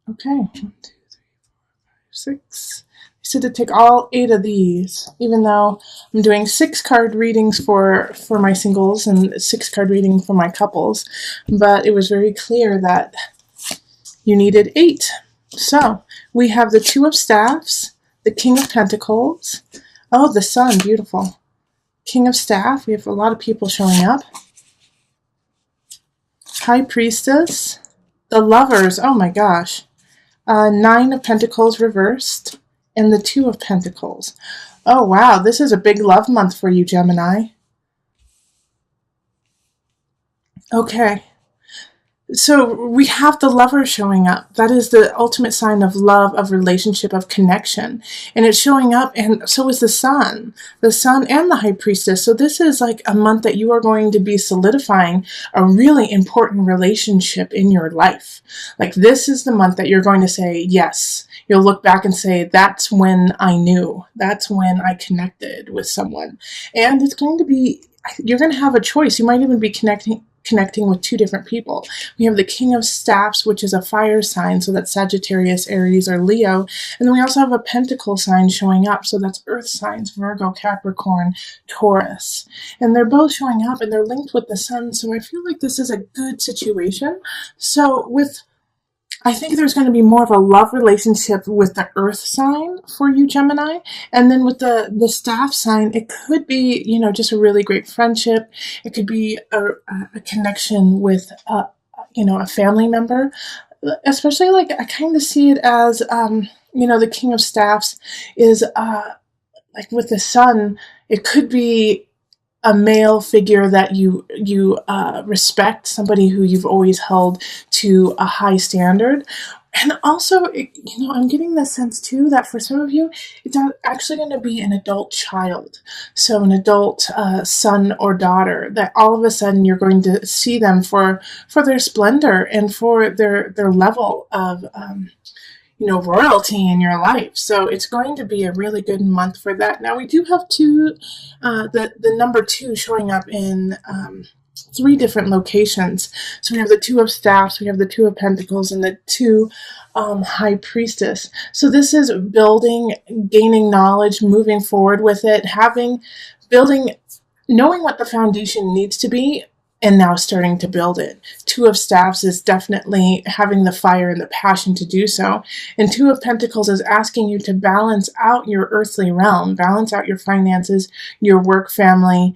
Okay, 1, 2, 3, 6. I said to take all 8 of these, even though I'm doing 6 card readings for my singles and 6 card reading for my couples, but it was very clear that you needed 8. So we have the Two of Staffs, the King of Pentacles. Oh, the Sun, beautiful. King of Staff, we have a lot of people showing up. High Priestess, the Lovers, oh my gosh. 9 of Pentacles reversed, and the Two of Pentacles. Oh wow, this is a big love month for you, Gemini. Okay. So we have the Lover showing up. That is the ultimate sign of love, of relationship, of connection. And it's showing up, and so is the Sun and the High Priestess. So this is like a month that you are going to be solidifying a really important relationship in your life. Like this is the month that you're going to say, yes. You'll look back and say, that's when I knew. That's when I connected with someone. And it's going to be, you're going to have a choice. You might even be connecting with 2 different people. We have the King of Staffs, which is a fire sign, so that's Sagittarius, Aries, or Leo. And then we also have a Pentacle sign showing up, so that's Earth signs, Virgo, Capricorn, Taurus. And they're both showing up, and they're linked with the Sun, so I feel like this is a good situation. So I think there's going to be more of a love relationship with the Earth sign for you, Gemini. And then with the Staff sign, it could be, just a really great friendship. It could be a connection with, a family member. Especially, like, I kind of see it as, the King of Staffs is, like, with the Sun, it could be a male figure that you respect, somebody who you've always held to a high standard. And also, I'm getting the sense too that for some of you, it's actually going to be an adult child. So an adult son or daughter that all of a sudden you're going to see them for their splendor and for their level of royalty in your life. So it's going to be a really good month for that. Now we do have the number 2 showing up in 3 different locations. So we have the Two of Staffs, we have the Two of Pentacles, and the Two High Priestess. So this is building, gaining knowledge, moving forward with it, building, knowing what the foundation needs to be, and now starting to build it. Two of Staffs is definitely having the fire and the passion to do so. And Two of Pentacles is asking you to balance out your earthly realm, balance out your finances, your work, family,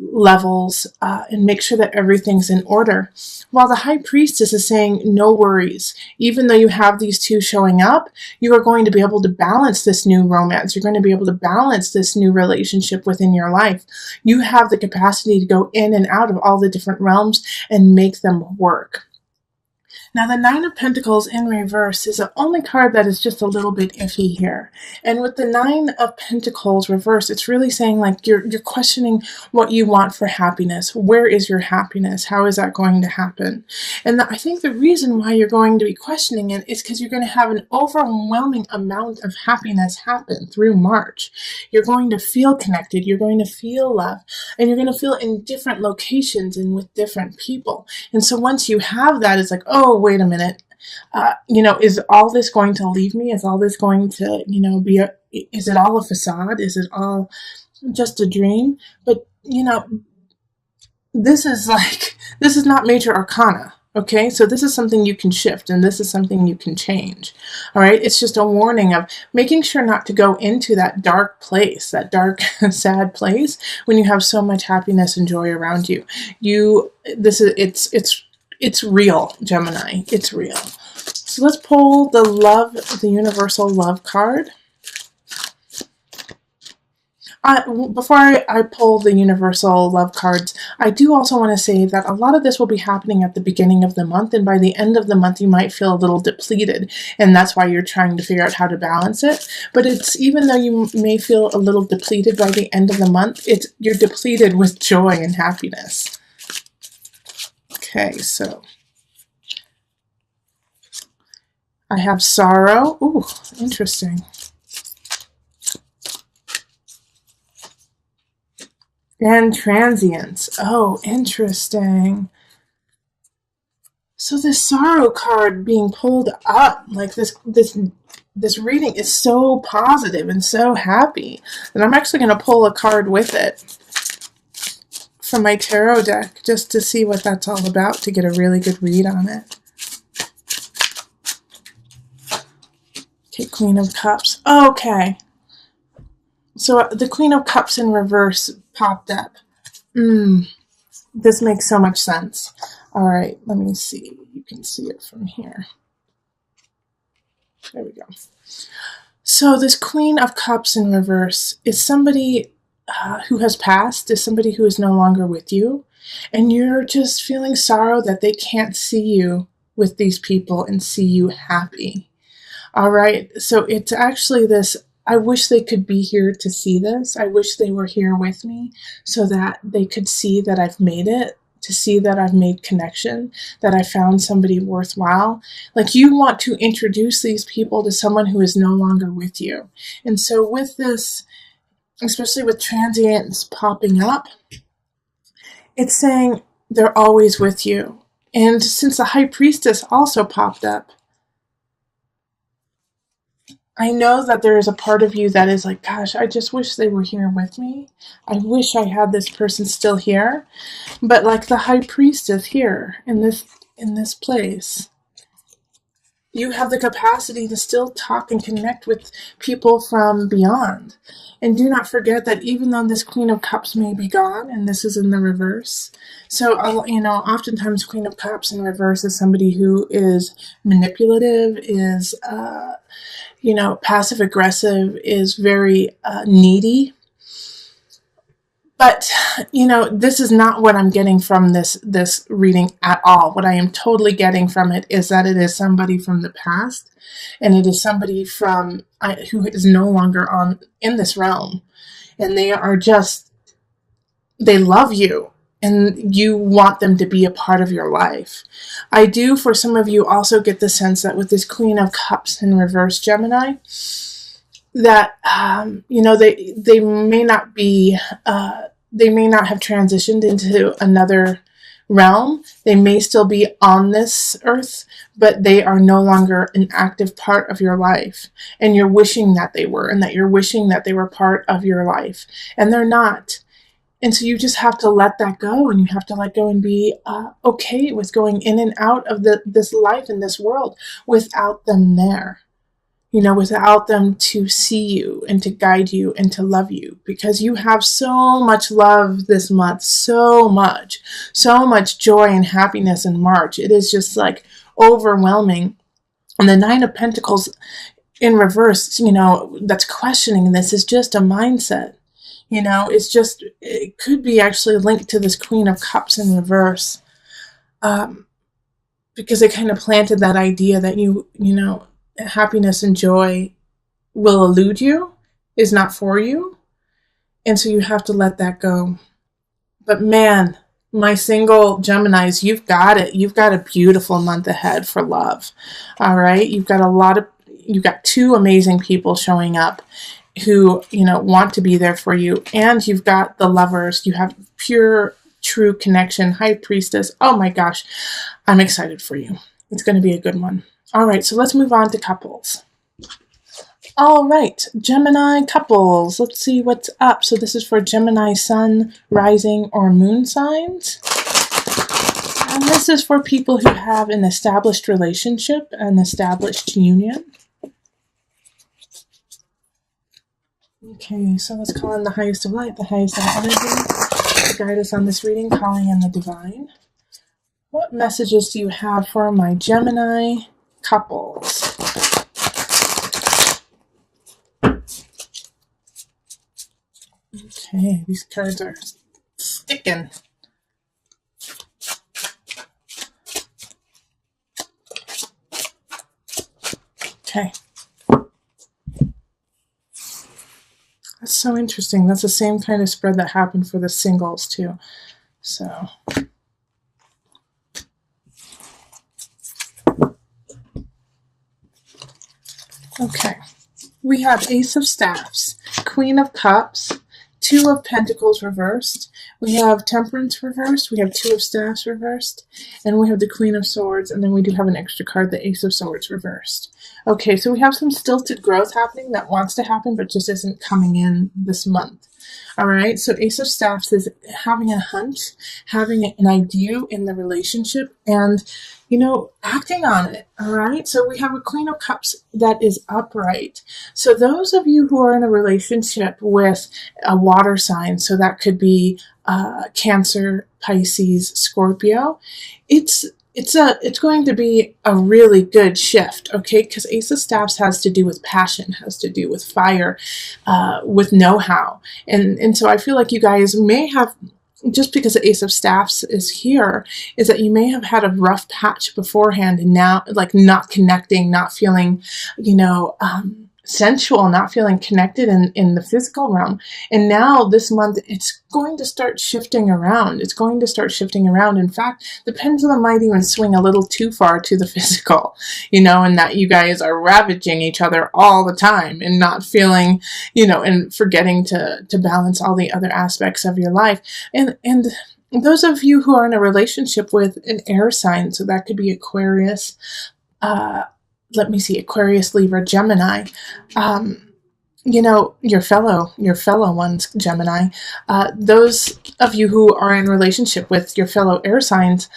levels, and make sure that everything's in order. While the High Priestess is saying, no worries. Even though you have these 2 showing up, you are going to be able to balance this new romance. You're going to be able to balance this new relationship within your life. You have the capacity to go in and out of all the different realms and make them work. Now, the Nine of Pentacles in reverse is the only card that is just a little bit iffy here. And with the Nine of Pentacles reverse, it's really saying like you're questioning what you want for happiness. Where is your happiness? How is that going to happen? And I think the reason why you're going to be questioning it is because you're going to have an overwhelming amount of happiness happen through March. You're going to feel connected. You're going to feel love. And you're going to feel in different locations and with different people. And so once you have that, it's like, oh, wait a minute. Is all this going to leave me? Is all this going to, is it all a facade? Is it all just a dream? But, this is not major arcana. Okay, so this is something you can shift and this is something you can change. All right, it's just a warning of making sure not to go into that dark place, that dark, sad place when you have so much happiness and joy around you. It's real, Gemini. It's real. So let's pull the universal love card. Before I pull the universal love cards, I do also want to say that a lot of this will be happening at the beginning of the month, and by the end of the month, you might feel a little depleted, and that's why you're trying to figure out how to balance it. But it's, even though you may feel a little depleted by the end of the month, you're depleted with joy and happiness. Okay, so I have sorrow. Ooh, interesting. And transience. Oh, interesting. So this sorrow card being pulled up, like this reading is so positive and so happy. And I'm actually going to pull a card with it from my tarot deck just to see what that's all about, to get a really good read on it. Okay, Queen of Cups. Okay. So the Queen of Cups in reverse popped up. This makes so much sense. All right, let me see. You can see it from here. There we go. So this Queen of Cups in reverse is somebody who has passed, is somebody who is no longer with you, and you're just feeling sorrow that they can't see you with these people and see you happy. All right, so it's actually this, I wish they could be here to see this. I wish they were here with me so that they could see that I've made it, to see that I've made connection, that I found somebody worthwhile. Like, you want to introduce these people to someone who is no longer with you. And so with this, especially with transients popping up, it's saying they're always with you. And since the High Priestess also popped up, I know that there is a part of you that is like, gosh, I just wish they were here with me. I wish I had this person still here. But like the High Priestess here in this place, you have the capacity to still talk and connect with people from beyond. And do not forget that even though this Queen of Cups may be gone, and this is in the reverse, so, oftentimes Queen of Cups in reverse is somebody who is manipulative, is, passive aggressive, is very needy. But, this is not what I'm getting from this reading at all. What I am totally getting from it is that it is somebody from the past, and it is somebody who is no longer in this realm. And they love you, and you want them to be a part of your life. I do, for some of you, also get the sense that with this Queen of Cups in reverse, Gemini, that they may not be they may not have transitioned into another realm. They may still be on this earth, but they are no longer an active part of your life, and you're wishing that they were, and that you're wishing that they were part of your life, and they're not. And so you just have to let that go, and you have to let go and be okay with going in and out of this life in this world without them there. Without them to see you and to guide you and to love you, because you have so much love this month, so much joy and happiness in March. It is just like overwhelming. And the Nine of Pentacles in reverse, that's questioning this, is just a mindset. It could be actually linked to this Queen of Cups in reverse, because it kind of planted that idea that happiness and joy will elude you, is not for you. And so you have to let that go. But man, my single Geminis, you've got it. You've got a beautiful month ahead for love. All right. You've got two amazing people showing up who, want to be there for you. And you've got the lovers. You have pure, true connection. High Priestess. Oh my gosh. I'm excited for you. It's going to be a good one. All right, so let's move on to couples. All right, Gemini couples. Let's see what's up. So this is for Gemini sun, rising, or moon signs. And this is for people who have an established relationship, an established union. Okay, so let's call in the highest of light, the highest of energy, to guide us on this reading, calling in the divine. What messages do you have for my Gemini couples? Okay, these cards are sticking. Okay. That's so interesting. That's the same kind of spread that happened for the singles too. So okay, we have Ace of Staffs, Queen of Cups, Two of Pentacles reversed. We have Temperance reversed, we have Two of Staffs reversed, and we have the Queen of Swords, and then we do have an extra card, the Ace of Swords reversed. Okay, so we have some stilted growth happening that wants to happen but just isn't coming in this month. All right, so Ace of Staffs is having a hunch, having an idea in the relationship, and, acting on it. All right, so we have a Queen of Cups that is upright. So those of you who are in a relationship with a water sign, so that could be Cancer, Pisces, Scorpio, it's going to be a really good shift, okay? Because Ace of Staffs has to do with passion, has to do with fire, with know-how. And so I feel like you guys may have, just because the Ace of Staffs is here, is that you may have had a rough patch beforehand and now, like, not connecting, not feeling, sensual, not feeling connected in the physical realm. And now this month, it's going to start shifting around. It's going to start shifting around. In fact, the pendulum might even swing a little too far to the physical, and that you guys are ravaging each other all the time and not feeling, and forgetting to balance all the other aspects of your life. And those of you who are in a relationship with an air sign, so that could be Aquarius, Aquarius, Libra, Gemini, your fellow ones, Gemini, those of you who are in relationship with your fellow air signs,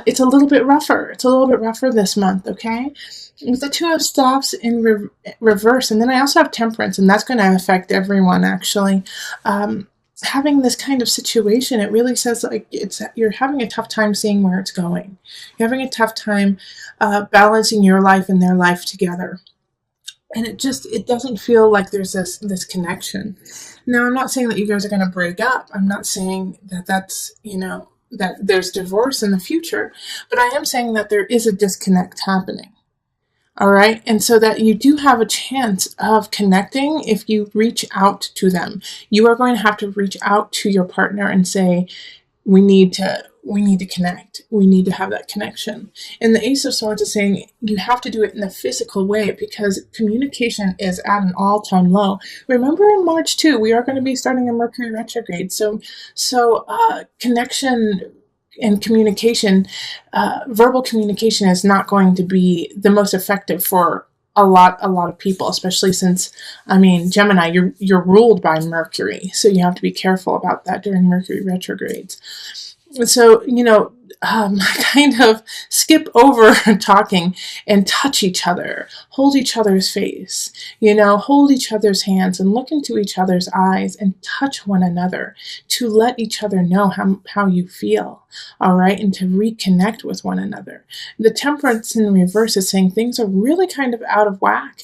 it's a little bit rougher. It's a little bit rougher this month, okay? With the Two of Staffs in reverse, and then I also have Temperance, and that's going to affect everyone, actually. Having this kind of situation, it really says like you're having a tough time seeing where it's going. You're having a tough time balancing your life and their life together. And it doesn't feel like there's this connection. Now, I'm not saying that you guys are going to break up. I'm not saying that that's, that there's divorce in the future. But I am saying that there is a disconnect happening. All right. And so that you do have a chance of connecting if you reach out to them. You are going to have to reach out to your partner and say, we need to connect. We need to have that connection. And the Ace of Swords is saying you have to do it in a physical way because communication is at an all-time low. Remember in March too, we are going to be starting a Mercury retrograde. So connection and communication, verbal communication is not going to be the most effective for a lot of people, especially since, Gemini, you're ruled by Mercury. So you have to be careful about that during Mercury retrogrades. So, kind of skip over talking and touch each other, hold each other's face, hold each other's hands and look into each other's eyes and touch one another to let each other know how you feel, all right, and to reconnect with one another. The Temperance in reverse is saying things are really kind of out of whack.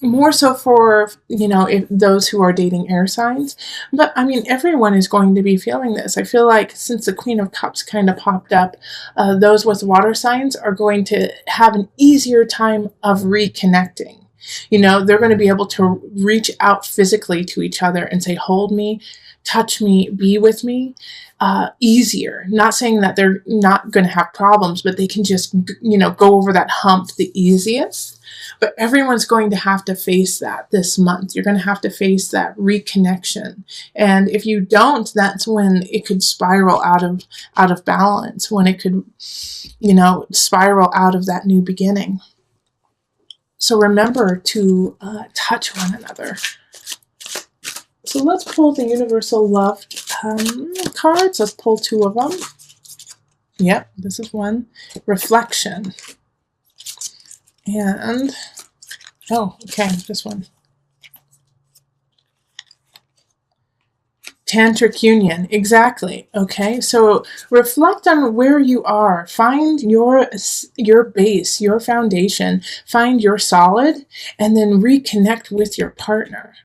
More so for, if those who are dating air signs. But, everyone is going to be feeling this. I feel like since the Queen of Cups kind of popped up, those with water signs are going to have an easier time of reconnecting. They're going to be able to reach out physically to each other and say, hold me, touch me, be with me, easier. Not saying that they're not going to have problems, but they can just, go over that hump the easiest. But everyone's going to have to face that this month. You're going to have to face that reconnection. And if you don't, that's when it could spiral out of balance, when it could, spiral out of that new beginning. So remember to touch one another. So let's pull the Universal Love cards. Let's pull two of them. Yep, this is one. Reflection. And, this one. Tantric union, exactly. Okay, so reflect on where you are. Find your base, your foundation. Find your solid, and then reconnect with your partner.